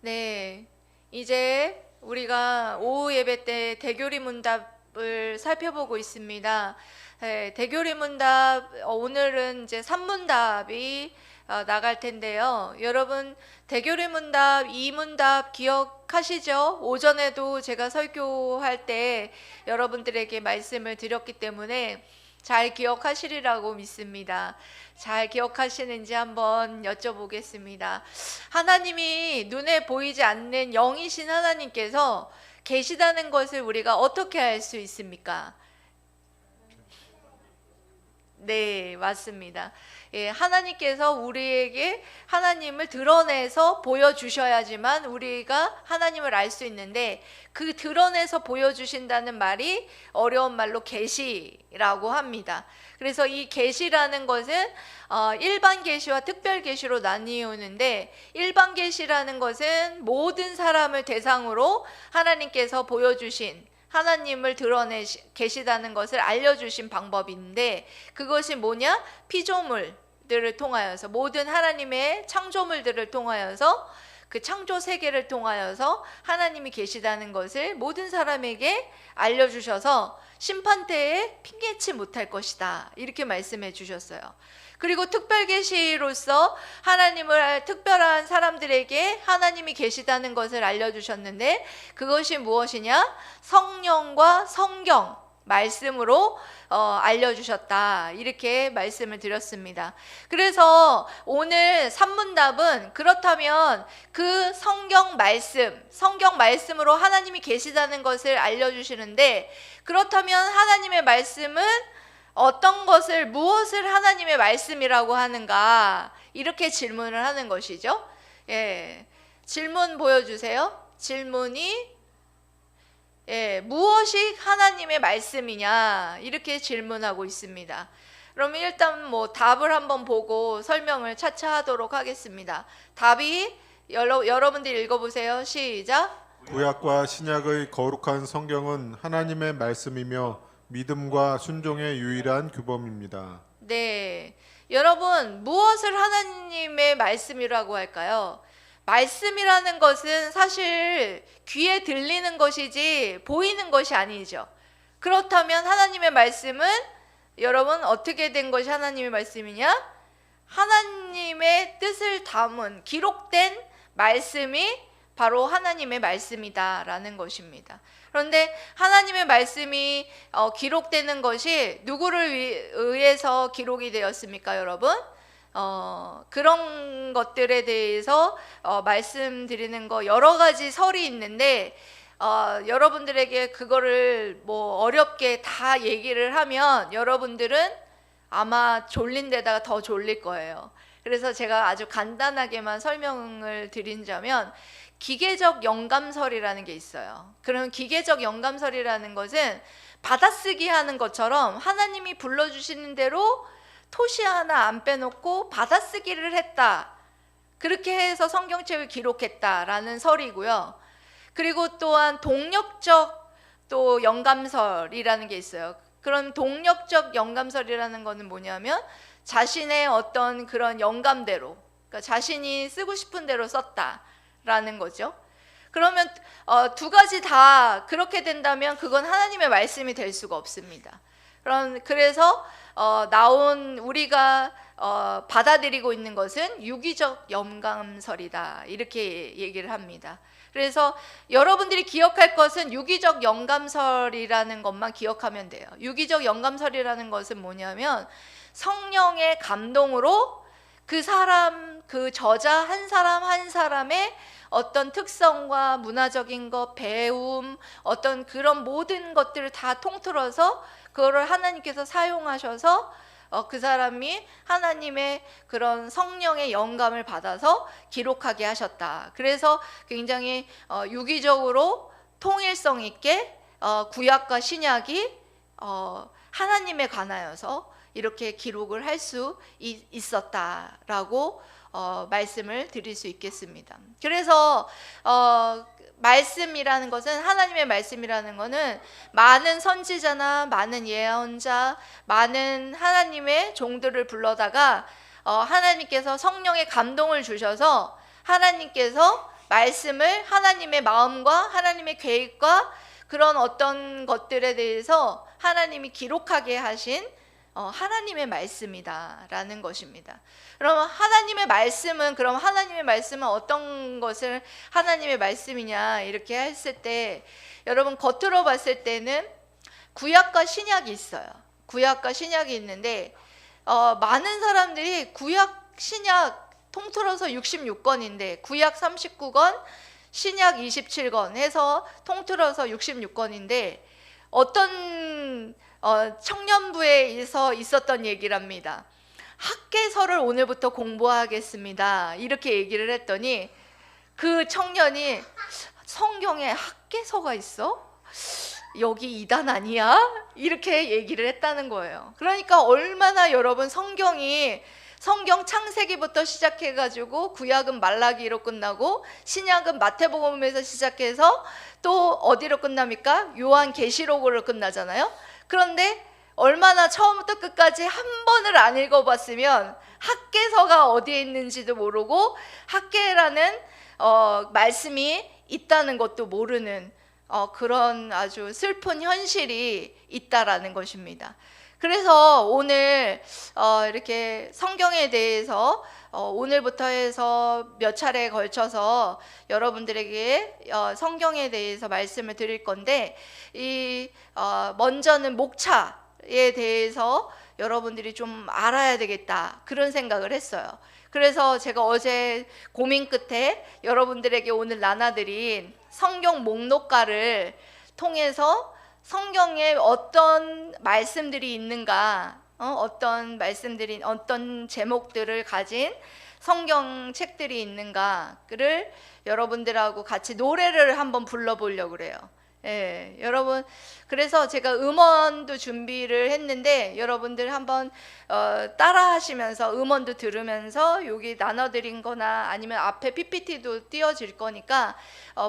네, 이제 우리가 오후 예배 때 대교리 문답을 살펴보고 있습니다. 네, 대교리 문답 오늘은 이제 3문답이 나갈 텐데요. 여러분 대교리 문답 2문답 기억하시죠? 오전에도 제가 설교할 때 여러분들에게 말씀을 드렸기 때문에 잘 기억하시리라고 믿습니다. 잘 기억하시는지 한번 여쭤보겠습니다. 하나님이 눈에 보이지 않는 영이신 하나님께서 계시다는 것을 우리가 어떻게 알 수 있습니까? 네, 맞습니다. 예, 하나님께서 우리에게 하나님을 드러내서 보여주셔야지만 우리가 하나님을 알 수 있는데, 그 드러내서 보여주신다는 말이 어려운 말로 계시라고 합니다. 그래서 이 계시라는 것은 일반 계시와 특별 계시로 나뉘는데, 일반 계시라는 것은 모든 사람을 대상으로 하나님께서 보여주신 하나님을 드러내 계시다는 것을 알려주신 방법인데, 그것이 뭐냐? 피조물들을 통하여서, 모든 하나님의 창조물들을 통하여서, 그 창조 세계를 통하여서 하나님이 계시다는 것을 모든 사람에게 알려주셔서 심판때에 핑계치 못할 것이다, 이렇게 말씀해 주셨어요. 그리고 특별 계시로서 하나님을 특별한 사람들에게 하나님이 계시다는 것을 알려주셨는데, 그것이 무엇이냐? 성령과 성경 말씀으로 알려주셨다, 이렇게 말씀을 드렸습니다. 그래서 오늘 산문답은, 그렇다면 그 성경 말씀으로 하나님이 계시다는 것을 알려주시는데, 그렇다면 하나님의 말씀은 어떤 것을, 무엇을 하나님의 말씀이라고 하는가, 이렇게 질문을 하는 것이죠. 예, 질문 보여주세요. 질문이 무엇이 하나님의 말씀이냐, 이렇게 질문하고 있습니다. 그러면 일단 답을 한번 보고 설명을 차차 하도록 하겠습니다. 답이 여러분들 읽어보세요. 시작. 구약과 신약의 거룩한 성경은 하나님의 말씀이며 믿음과 순종의 유일한 규범입니다. 네, 여러분, 무엇을 하나님의 말씀이라고 할까요? 말씀이라는 것은 사실 귀에 들리는 것이지 보이는 것이 아니죠. 그렇다면 하나님의 말씀은, 여러분, 어떻게 된 것이 하나님의 말씀이냐? 하나님의 뜻을 담은, 기록된 말씀이 바로 하나님의 말씀이다라는 것입니다. 그런데 하나님의 말씀이 기록되는 것이 누구를 의해서 기록이 되었습니까, 여러분? 그런 것들에 대해서 말씀드리는 거 여러 가지 설이 있는데, 여러분들에게 그거를 어렵게 다 얘기를 하면 여러분들은 아마 졸린 데다가 더 졸릴 거예요. 그래서 제가 아주 간단하게만 설명을 드린다면, 기계적 영감설이라는 게 있어요. 그럼 기계적 영감설이라는 것은 받아쓰기 하는 것처럼 하나님이 불러주시는 대로 토시 하나 안 빼놓고 받아쓰기를 했다, 그렇게 해서 성경책을 기록했다라는 설이고요. 그리고 또한 동력적 또 영감설이라는 게 있어요. 그런 동력적 영감설이라는 것은 뭐냐면, 자신의 어떤 그런 영감대로, 그러니까 자신이 쓰고 싶은 대로 썼다라는 거죠. 그러면 두 가지 다 그렇게 된다면 그건 하나님의 말씀이 될 수가 없습니다. 그래서 나온, 우리가 받아들이고 있는 것은 유기적 영감설이다, 이렇게 얘기를 합니다. 그래서 여러분들이 기억할 것은 유기적 영감설이라는 것만 기억하면 돼요. 유기적 영감설이라는 것은 뭐냐면, 성령의 감동으로 그 사람, 그 저자 한 사람 한 사람의 어떤 특성과 문화적인 것, 배움, 어떤 그런 모든 것들을 다 통틀어서 그거를 하나님께서 사용하셔서 그 사람이 하나님의 그런 성령의 영감을 받아서 기록하게 하셨다. 그래서 굉장히 유기적으로 통일성 있게 구약과 신약이 하나님에 관하여서 이렇게 기록을 할 수 있었다라고 말씀을 드릴 수 있겠습니다. 그래서 말씀이라는 것은, 하나님의 말씀이라는 것은 많은 선지자나 많은 예언자, 많은 하나님의 종들을 불러다가 하나님께서 성령의 감동을 주셔서 하나님께서 말씀을 하나님의 마음과 하나님의 계획과 그런 어떤 것들에 대해서 하나님이 기록하게 하신 하나님의 말씀이다라는 것입니다. 그럼 하나님의 말씀은 어떤 것을 하나님의 말씀이냐 이렇게 했을 때 여러분 겉으로 봤을 때는 구약과 신약이 있어요. 구약과 신약이 있는데 많은 사람들이 구약 신약 통틀어서 66권인데 구약 39권 신약 27권 해서 통틀어서 66권인데 어떤 청년부에서 있었던 얘기랍니다. 학개서를 오늘부터 공부하겠습니다 이렇게 얘기를 했더니 그 청년이 성경에 학개서가 있어? 여기 이단 아니야? 이렇게 얘기를 했다는 거예요. 그러니까 얼마나 여러분 성경 창세기부터 시작해가지고 구약은 말라기로 끝나고 신약은 마태복음에서 시작해서 또 어디로 끝납니까? 요한계시록으로 끝나잖아요. 그런데 얼마나 처음부터 끝까지 한 번을 안 읽어봤으면 학개서가 어디에 있는지도 모르고 학개라는 말씀이 있다는 것도 모르는 그런 아주 슬픈 현실이 있다라는 것입니다. 그래서 오늘 이렇게 성경에 대해서 오늘부터 해서 몇 차례에 걸쳐서 여러분들에게 성경에 대해서 말씀을 드릴 건데 먼저는 목차에 대해서 여러분들이 좀 알아야 되겠다 그런 생각을 했어요. 그래서 제가 어제 고민 끝에 여러분들에게 오늘 나눠드린 성경 목록가를 통해서 성경에 어떤 말씀들이 있는가, 어떤 제목들을 가진 성경 책들이 있는가를 여러분들하고 같이 노래를 한번 불러보려고 그래요. 예, 여러분, 그래서 제가 음원도 준비를 했는데 여러분들 한번 따라 하시면서 음원도 들으면서 여기 나눠드린 거나 아니면 앞에 PPT도 띄워질 거니까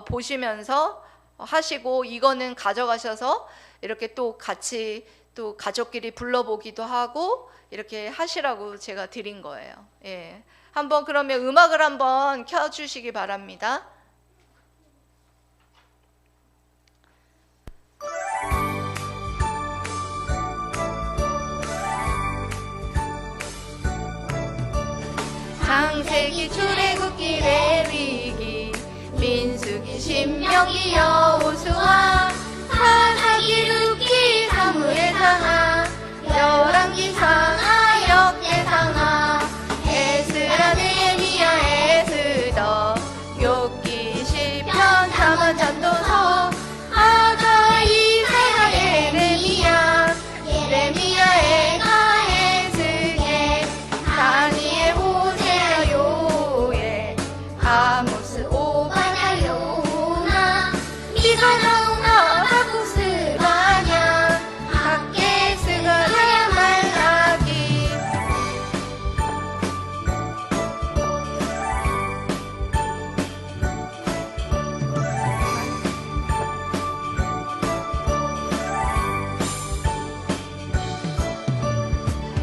보시면서 하시고 이거는 가져가셔서 이렇게 또 같이 또 가족끼리 불러보기도 하고 이렇게 하시라고 제가 드린 거예요. 예. 한번 그러면 음악을 한번 켜주시기 바랍니다. 창세기, 출애굽기, 레위기, 민수기, 신명기, 여호수아, 사사기, 룻기, 사무엘 상하, 열왕기 상하, 역대 상하, 에스라, 느헤미야, 에스더, 욥기, 시편, 사문, 전도서, 아가, 이사야, 예레미야, 에가, 에스겔, 다니엘, 호세아, 요엘, 아모스, 오바냐, 요나, 미가, 나우나, 하고, 스바냐, 학계, 스가랴, 말라기.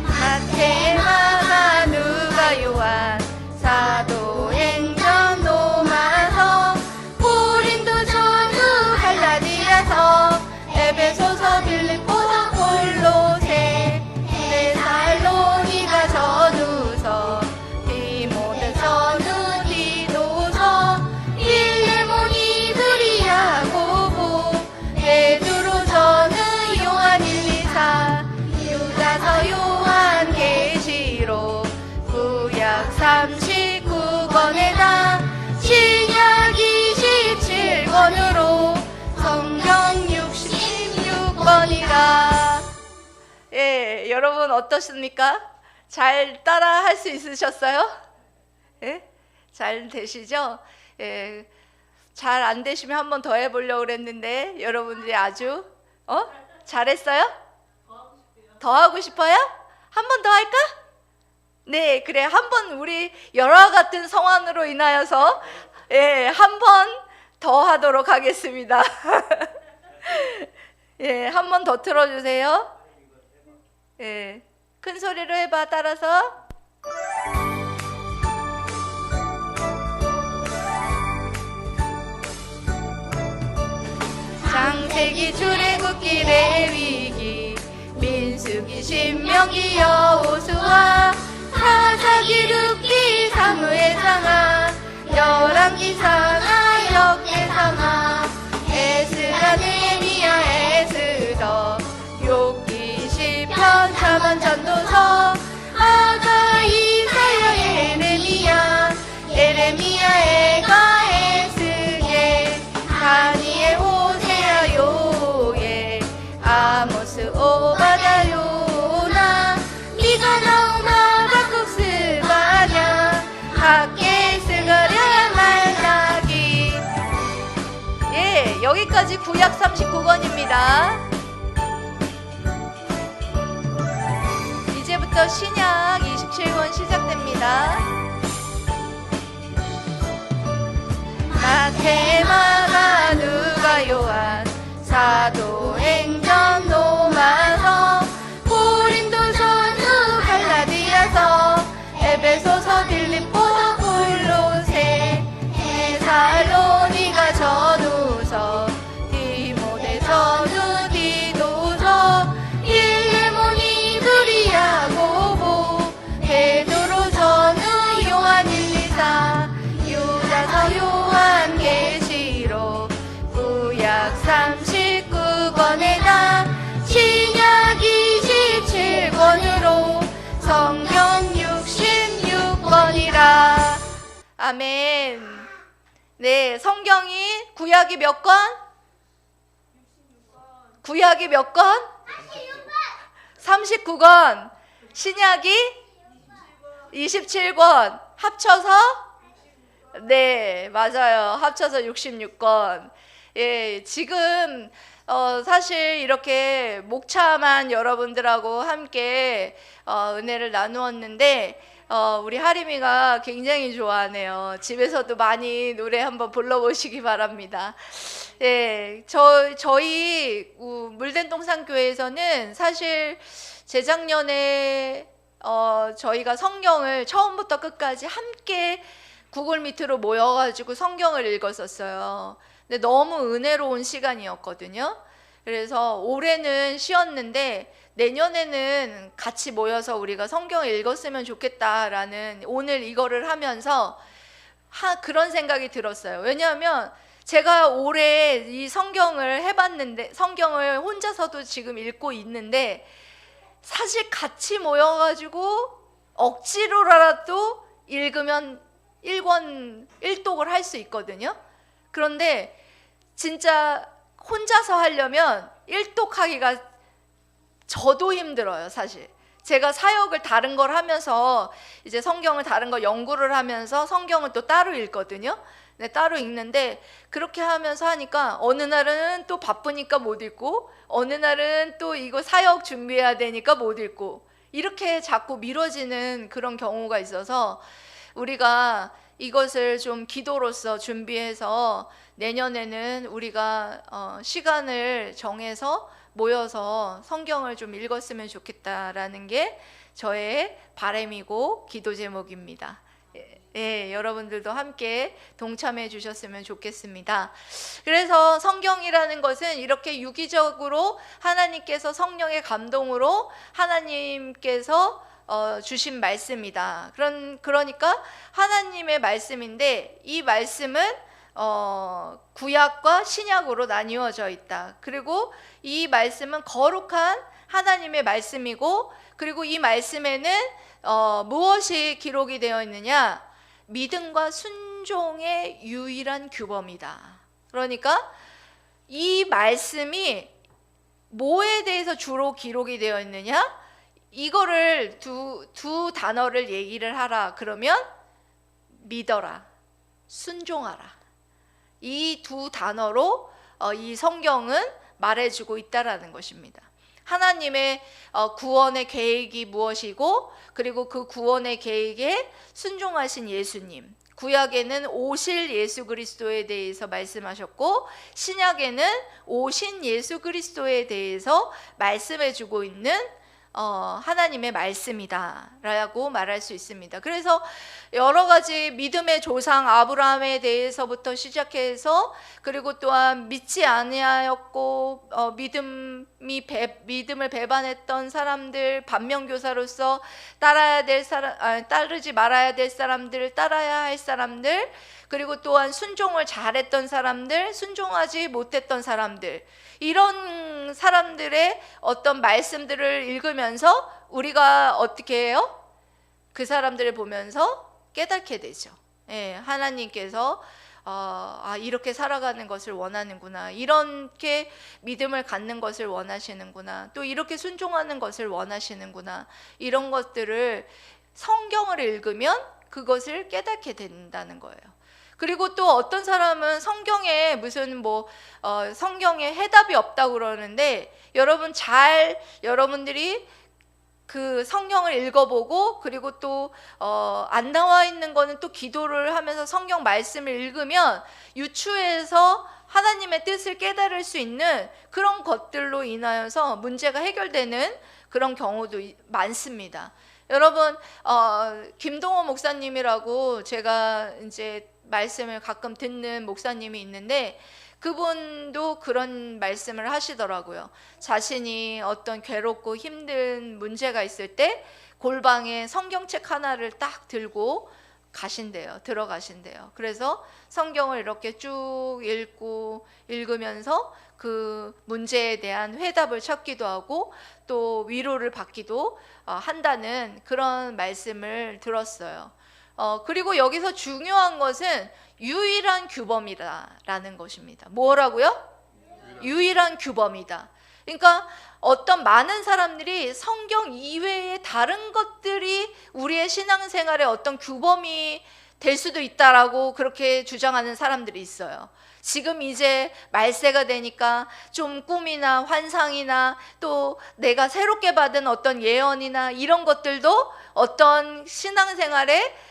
마태, 마가, 누가, 요한, 사도행전, 로마서, 고린도, 전후, 갈라디아서, 에베소서, 빌립보서, 골로새, 데살로니가, 전후서, 디모데, 전후, 디도서, 빌레몬이, 드리아, 고보, 베드로, 전후, 요한, 1, 2, 4, 유다서, 요한, 계시록, 구약 39권에다 신약 27권으로 성경 66권이라. 예, 여러분 어떠십니까? 잘 따라 할 수 있으셨어요? 예? 잘 되시죠? 예. 잘 안 되시면 한 번 더 해보려고 그랬는데 여러분들이 아주 잘했어요? 더 하고 싶어요? 한 번 더 할까? 네, 그래. 한번 우리 열화 같은 성환으로 인하여서 한 번 더 하도록 하겠습니다. 예, 한 번 더 틀어주세요. 예, 큰 소리로 해봐. 따라서. 창세기 출애굽기 레위기 민수기 신명기 여호수아 사사기 룻기 사무엘 상하 열왕기 상하 역대상하 에스라 느헤미야 에스더 욥기 시편 잠언 전도서 아가 이사야 에레미야 에가 에스겔 다니엘 호세아 요엘 아모스 오바다 요나 미가 나움 하박국 스가랴 학계 스가랴 말라기. 예, 여기까지 구약 39권입니다. 이제부터 신약 27권 시작됩니다. 마태, 마가, 누가, 요한, 사도행전, 로마서, 고린도서, 누, 갈라디아서, 에베소서, 빌립보, 골로새, 데살로니가 전후서, 디모데전후, 디도서, 일레모니, 브리야고보, 베드로 전후, 요한 1, 2, 4, 유다서, 요한계시록, 구약 39권에다 신약 27권으로 성경 66권이라. 아멘. 네, 성경이 구약이 몇 권? 구약이 몇 권? 39권. 신약이 27권. 합쳐서? 네, 맞아요. 합쳐서 66권. 예, 지금 사실 이렇게 목차만 여러분들하고 함께 은혜를 나누었는데 우리 하림이가 굉장히 좋아하네요. 집에서도 많이 노래 한번 불러보시기 바랍니다. 예, 저희 물된동산교회에서는 사실 재작년에 저희가 성경을 처음부터 끝까지 함께 구글 미트로 모여가지고 성경을 읽었었어요. 근데 너무 은혜로운 시간이었거든요. 그래서 올해는 쉬었는데 내년에는 같이 모여서 우리가 성경을 읽었으면 좋겠다라는, 오늘 이거를 하면서 그런 생각이 들었어요. 왜냐하면 제가 올해 이 성경을 해봤는데, 성경을 혼자서도 지금 읽고 있는데, 사실 같이 모여가지고 억지로라도 읽으면 1독을 할 수 있거든요. 그런데 진짜 혼자서 하려면 1독하기가 저도 힘들어요, 사실. 제가 사역을 다른 걸 하면서 이제 성경을 다른 거 연구를 하면서 성경을 또 따로 읽거든요. 네, 따로 읽는데 그렇게 하면서 하니까 어느 날은 또 바쁘니까 못 읽고, 어느 날은 또 이거 사역 준비해야 되니까 못 읽고, 이렇게 자꾸 미뤄지는 그런 경우가 있어서 우리가 이것을 좀 기도로서 준비해서 내년에는 우리가 시간을 정해서 모여서 성경을 좀 읽었으면 좋겠다라는 게 저의 바람이고 기도 제목입니다. 예, 여러분들도 함께 동참해 주셨으면 좋겠습니다. 그래서 성경이라는 것은 이렇게 유기적으로 하나님께서 성령의 감동으로 하나님께서 주신 말씀이다. 그러니까 하나님의 말씀인데 이 말씀은 구약과 신약으로 나뉘어져 있다. 그리고 이 말씀은 거룩한 하나님의 말씀이고, 그리고 이 말씀에는 무엇이 기록이 되어 있느냐? 믿음과 순종의 유일한 규범이다. 그러니까 이 말씀이 뭐에 대해서 주로 기록이 되어 있느냐? 이거를 두 단어를 얘기를 하라 그러면 믿어라, 순종하라, 이 두 단어로 이 성경은 말해주고 있다라는 것입니다. 하나님의 구원의 계획이 무엇이고, 그리고 그 구원의 계획에 순종하신 예수님, 구약에는 오실 예수 그리스도에 대해서 말씀하셨고, 신약에는 오신 예수 그리스도에 대해서 말씀해주고 있는 하나님의 말씀이다라고 말할 수 있습니다. 그래서 여러 가지 믿음의 조상 아브라함에 대해서부터 시작해서 그리고 또한 믿지 아니하였고 믿음을 배반했던 사람들, 반면교사로서 따르지 말아야 될 사람들, 따라야 할 사람들, 그리고 또한 순종을 잘했던 사람들, 순종하지 못했던 사람들, 이런 사람들의 어떤 말씀들을 읽으면서 우리가 어떻게 해요? 그 사람들을 보면서 깨닫게 되죠. 예, 하나님께서 이렇게 살아가는 것을 원하는구나, 이렇게 믿음을 갖는 것을 원하시는구나, 또 이렇게 순종하는 것을 원하시는구나, 이런 것들을 성경을 읽으면 그것을 깨닫게 된다는 거예요. 그리고 또 어떤 사람은 성경에 무슨 성경에 해답이 없다고 그러는데, 여러분들이 그 성경을 읽어보고 그리고 또 안 나와 있는 거는 또 기도를 하면서 성경 말씀을 읽으면 유추해서 하나님의 뜻을 깨달을 수 있는 그런 것들로 인하여서 문제가 해결되는 그런 경우도 많습니다. 여러분, 김동호 목사님이라고 제가 이제 말씀을 가끔 듣는 목사님이 있는데, 그분도 그런 말씀을 하시더라고요. 자신이 어떤 괴롭고 힘든 문제가 있을 때 골방에 성경책 하나를 딱 들고 들어가신대요. 그래서 성경을 이렇게 쭉 읽으면서 그 문제에 대한 해답을 찾기도 하고 또 위로를 받기도 한다는 그런 말씀을 들었어요. 그리고 여기서 중요한 것은 유일한 규범이라는 것입니다. 뭐라고요? 유일한 규범이다. 그러니까 어떤 많은 사람들이 성경 이외의 다른 것들이 우리의 신앙생활의 어떤 규범이 될 수도 있다라고 그렇게 주장하는 사람들이 있어요. 지금 이제 말세가 되니까 좀 꿈이나 환상이나 또 내가 새롭게 받은 어떤 예언이나 이런 것들도 어떤 신앙생활의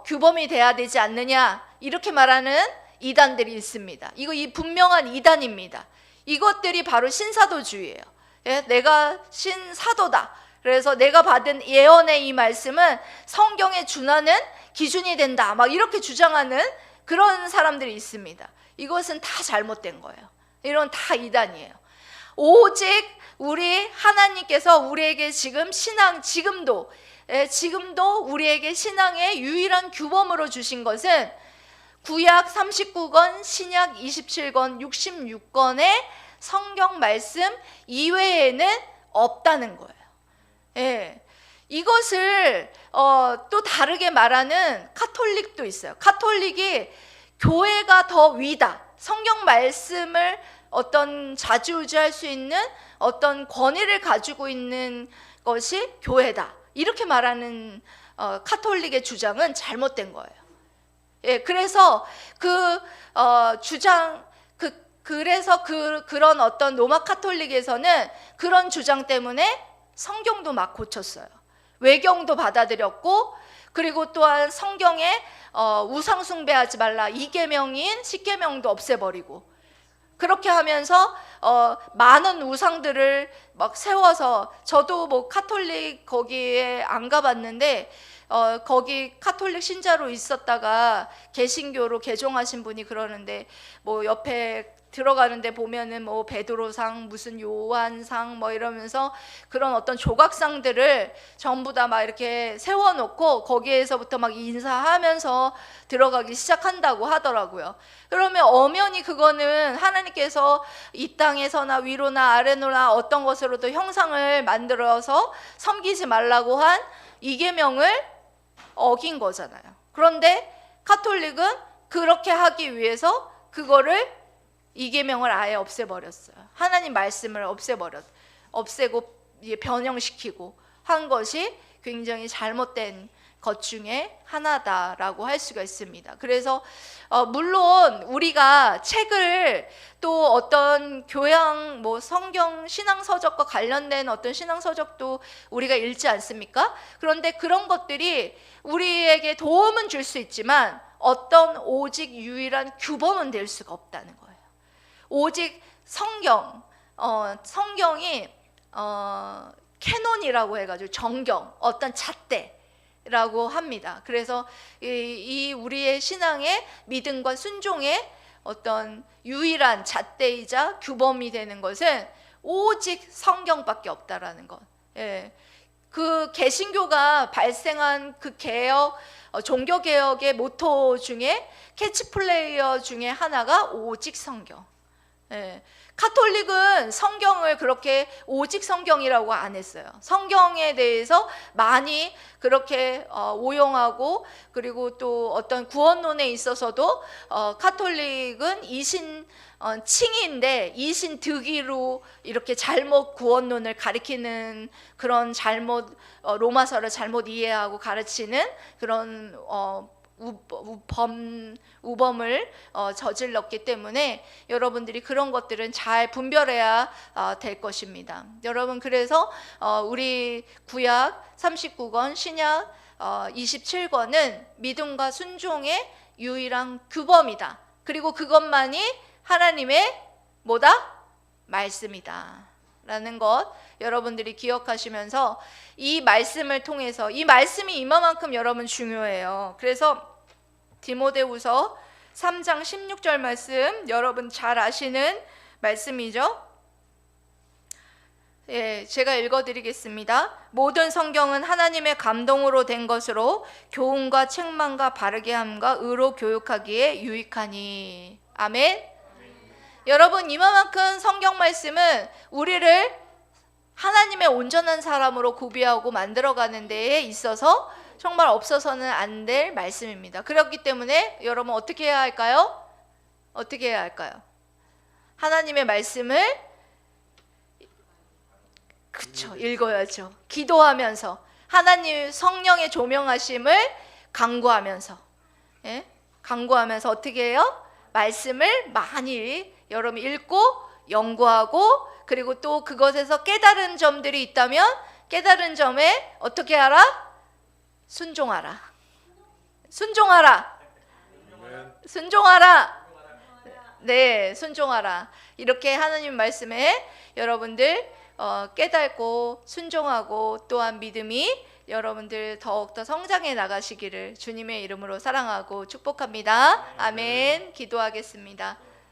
규범이 돼야 되지 않느냐, 이렇게 말하는 이단들이 있습니다. 이 분명한 이단입니다. 이것들이 바로 신사도주의예요. 예? 내가 신사도다. 그래서 내가 받은 예언의 이 말씀은 성경에 준하는 기준이 된다, 막 이렇게 주장하는 그런 사람들이 있습니다. 이것은 다 잘못된 거예요. 이런 다 이단이에요. 오직 우리 하나님께서 우리에게 지금도 우리에게 신앙의 유일한 규범으로 주신 것은 구약 39권, 신약 27권, 66권의 성경 말씀 이외에는 없다는 거예요. 예. 이것을 또 다르게 말하는 카톨릭도 있어요. 카톨릭이 교회가 더 위다, 성경 말씀을 어떤 좌지우지할 수 있는 어떤 권위를 가지고 있는 것이 교회다, 이렇게 말하는 카톨릭의 주장은 잘못된 거예요. 예, 그래서 그런 어떤 로마 카톨릭에서는 그런 주장 때문에 성경도 막 고쳤어요. 외경도 받아들였고, 그리고 또한 성경에 우상 숭배하지 말라 2계명인 10계명도 없애버리고, 그렇게 하면서 많은 우상들을 막 세워서, 저도 카톨릭 거기에 안 가봤는데 거기 카톨릭 신자로 있었다가 개신교로 개종하신 분이 그러는데, 옆에 들어가는데 보면은 베드로상, 무슨 요한상 이러면서 그런 어떤 조각상들을 전부 다 막 이렇게 세워놓고 거기에서부터 막 인사하면서 들어가기 시작한다고 하더라고요. 그러면 엄연히 그거는 하나님께서 이 땅에서나 위로나 아래로나 어떤 것으로도 형상을 만들어서 섬기지 말라고 한 이 계명을 어긴 거잖아요. 그런데 카톨릭은 그렇게 하기 위해서 그거를 이 계명을 아예 없애버렸어요. 하나님 말씀을 없애고 변형시키고 한 것이 굉장히 잘못된 것 중에 하나다라고 할 수가 있습니다. 그래서 물론 우리가 책을 또 어떤 교양 성경 신앙서적과 관련된 어떤 신앙서적도 우리가 읽지 않습니까? 그런데 그런 것들이 우리에게 도움은 줄 수 있지만 어떤 오직 유일한 규범은 될 수가 없다는 거예요. 오직 성경이 캐논이라고 해가지고 정경, 어떤 잣대라고 합니다. 그래서 이 우리의 신앙의 믿음과 순종의 어떤 유일한 잣대이자 규범이 되는 것은 오직 성경밖에 없다라는 것. 예. 그 개신교가 발생한 그 개혁, 종교 개혁의 모토 중에 캐치플레이어 중에 하나가 오직 성경. 예. 카톨릭은 성경을 그렇게 오직 성경이라고 안 했어요. 성경에 대해서 많이 그렇게 오용하고, 그리고 또 어떤 구원론에 있어서도 카톨릭은 칭인데 이신득이로 이렇게 잘못 구원론을 가리키는 그런 잘못, 로마서를 잘못 이해하고 가르치는 그런 우범을 저질렀기 때문에 여러분들이 그런 것들은 잘 분별해야 될 것입니다. 여러분, 그래서 우리 구약 39권, 신약 27권은 믿음과 순종의 유일한 규범이다. 그리고 그것만이 하나님의 뭐다? 말씀이다 라는 것 여러분들이 기억하시면서, 이 말씀을 통해서, 이 말씀이 이만큼 여러분 중요해요. 그래서 디모데후서 3장 16절 말씀, 여러분 잘 아시는 말씀이죠. 예, 제가 읽어드리겠습니다. 모든 성경은 하나님의 감동으로 된 것으로 교훈과 책망과 바르게 함과 의로 교육하기에 유익하니. 아멘. 여러분, 이만큼 성경 말씀은 우리를 하나님의 온전한 사람으로 구비하고 만들어가는 데에 있어서 정말 없어서는 안 될 말씀입니다. 그렇기 때문에 여러분 어떻게 해야 할까요? 어떻게 해야 할까요? 하나님의 말씀을 읽어야죠. 기도하면서 하나님 성령의 조명하심을 간구하면서, 예? 간구하면서 어떻게 해요? 말씀을 많이 여러분 읽고 연구하고, 그리고 또 그것에서 깨달은 점들이 있다면 깨달은 점에 어떻게 하라? 순종하라. 순종하라. 순종하라. 네, 순종하라. 이렇게 하나님 말씀에 여러분들 깨닫고 순종하고, 또한 믿음이 여러분들 더욱더 성장해 나가시기를 주님의 이름으로 사랑하고 축복합니다. 아멘. 기도하겠습니다.